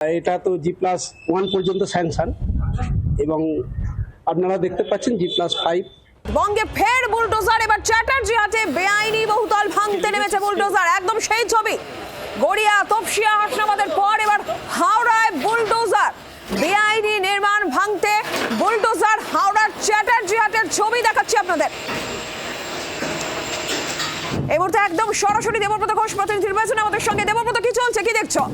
এটা তো G+1 পর্যন্ত স্যাংশন এবং আপনারা দেখতে পাচ্ছেন G+5। বঙ্গে ফের বুলডোজার, এবার চ্যাটার্জি হাটে বেআইনি বহুতল ভাঙতে নেমেছে বুলডোজার। একদম সেই ছবি গড়িয়া তপসিয়া হাসনাবাদের পর এবার হাওড়ায় বুলডোজার, বেআইনি নির্মাণ ভাঙতে বুলডোজার হাওড়ার চ্যাটার্জি হাটের ছবি দেখাচ্ছি আপনাদের। এই মুহূর্তে একদম সরাসরি দেবব্রত ঘোষ প্রতিনিধি রয়েছেন আমাদের সঙ্গে। দেবব্রত, কি চলছে, কি দেখছো?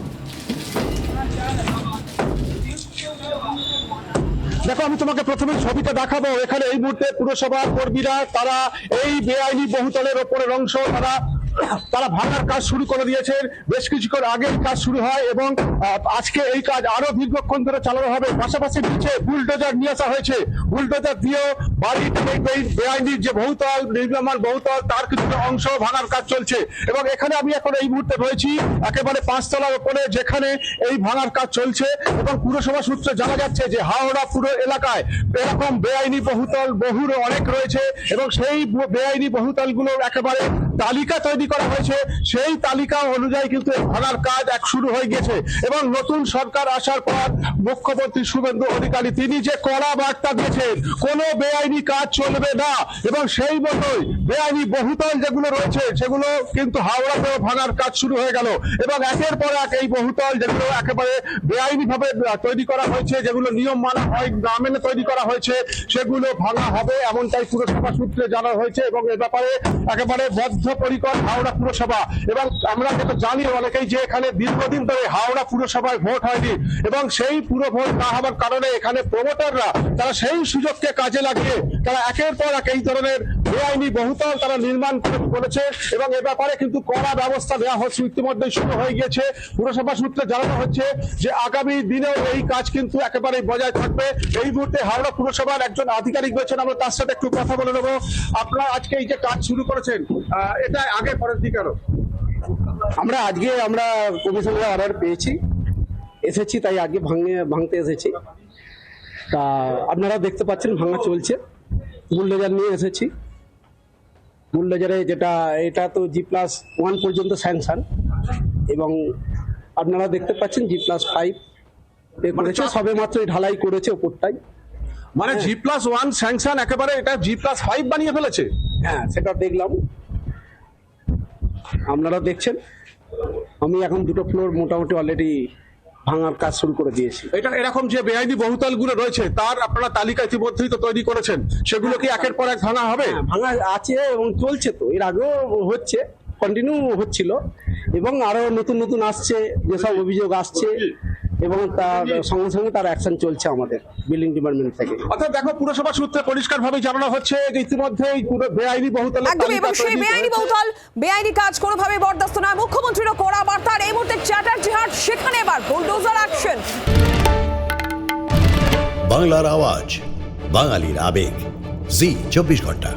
দেখো, আমি তোমাকে প্রথমে ছবিটা দেখাবো। এখানে এই মুহূর্তে পুরসভার কর্মীরা তারা এই বেআইনি বহুতলের ওপরের অংশ তারা ভাঙার কাজ শুরু করে দিয়েছেন। বেশ কিছুক্ষণ আগে এই কাজ শুরু হয় এবং আজকে এই কাজ আরো দীর্ঘক্ষণ ধরে চালানো হবে। পাশাপাশি নিচে বুলডোজার নিয়ে আসা হয়েছে। বুলডোজার দিয়েও বাড়ির বেআইনি যে বহুতল নির্মাণ বহুতল তার কিছুটা অংশ ভাঙার কাজ চলছে। এবং এখানে আমি এখন এই মুহূর্তে রয়েছি একেবারে 5 তলার উপরে, যেখানে এই ভাঙার কাজ চলছে। এবং পুরসভা সূত্রে জানা যাচ্ছে যে হাওড়া পুরো এলাকায় এরকম বেআইনি বহুতল বহুর অনেক রয়েছে এবং সেই বেআইনি বহুতলগুলোর একেবারে তালিকা তৈরি করা হয়েছে। সেই তালিকা অনুযায়ী কিন্তু ভাঙার কাজ শুরু হয়ে গেছে। এবং নতুন সরকার আসার পর মুখ্যমন্ত্রী শুভেন্দু অধিকারী তিনি যে কড়া বার্তা দিয়েছেন, কোনো বেআইনি কাজ চলবে না এবং সেই মতোই বেআইনি বহুতল যেগুলো রয়েছে সেগুলো কিন্তু হাওড়াতেও ভাঙার কাজ শুরু হয়ে গেল। এবং একের পর এক এই বহুতল যেগুলো একেবারে বেআইনি ভাবে তৈরি করা হয়েছে, যেগুলো নিয়ম মানা হয় না মেনে তৈরি করা হয়েছে, সেগুলো ভাঙা হবে এমনটাই পুরসভা সূত্রে জানা হয়েছে। এবং এ ব্যাপারে একেবারে বদ্ধপরিকর হাওড়া পুরসভা। এবং আমরা যেটা জানি অনেকেই যে এখানে দীর্ঘদিন ধরে হাওড়া পুরসভায় ভোট হয়নি এবং সেই পুরো ভোট না হওয়ার কারণে এখানে প্রমোটাররা তারা সেই সুযোগকে কাজে লাগিয়ে তারা একের পর এক এই ধরনের বেআইনি বহুতল তারা নির্মাণ করেছে। এবং এ ব্যাপারে কিন্তু কড়া ব্যবস্থা নেওয়া হচ্ছে, ইতিমধ্যে শুরু হয়ে গেছে। পুরসভা সূত্রে জানানো হচ্ছে যে আগামী দিনেও এই কাজ কিন্তু একেবারে বজায় থাকবে। এই মুহূর্তে হাওড়া পুরসভার একজন আধিকারিক রয়েছেন, আমরা তার সাথে একটু কথা বলে নেবো। আপনারা আজকে এই যে কাজ শুরু করেছেন, এটা আগে করেন কি কেন? আমরা কমিশনের অর্ডার পেয়েছি, এসেছি, তাই আগে ভাঙতে এসেছি। তা আপনারা দেখতে পাচ্ছেন ভাঙা চলছে। বুলডোজার নিয়ে এসেছি। বুলডোজারে এটা তো G+1 পর্যন্ত স্যাংশন এবং আপনারা দেখতে পাচ্ছেন G+5 করেছে, সবে মাত্র ঢালাই করেছে ওপরটাই। মানে G+1 স্যাংশন একেবারে এটা G+5 বানিয়ে ফেলেছে। হ্যাঁ, সেটা দেখলাম, আপনারা দেখছেন। আমি এখন 2টো ফ্লোর মোটামুটি অলরেডি ভাঙার কাজ শুরু করে দিয়েছি। এটা এরকম যে বেআইনি বহুতল গুলো রয়েছে তার আপনারা তালিকা ইতিমধ্যেই তো তৈরি করেছেন, সেগুলো কি একের পর এক ভাঙা হবে? ভাঙা আছে এবং চলছে, তো এর আগেও হচ্ছে, কন্টিনিউ হচ্ছিল এবং আরো নতুন নতুন আসছে, যেসব অভিযোগ আসছে এবং তার সঙ্গে সঙ্গে তার অ্যাকশন চলছে আমাদের বিল্ডিং ডিপার্টমেন্ট থেকে। অর্থাৎ দেখো, পুরসভা সূত্রে পরিষ্কার ভাবে জানানো হচ্ছে যে ইতিমধ্যেই পুরো বেআইনি বহুতল এবং সেই বেআইনি বহুতল, বেআইনি কাজ কোনোভাবে বরদাস্ত নয়। মুখ্যমন্ত্রীরও কড়া বার্তা। এই মুহূর্তে চ্যাটার্জি হাট, সেখানে এবার বুলডোজার অ্যাকশন। বাংলার আওয়াজ, বাঙালির আবেগ, জি 24 ঘন্টা।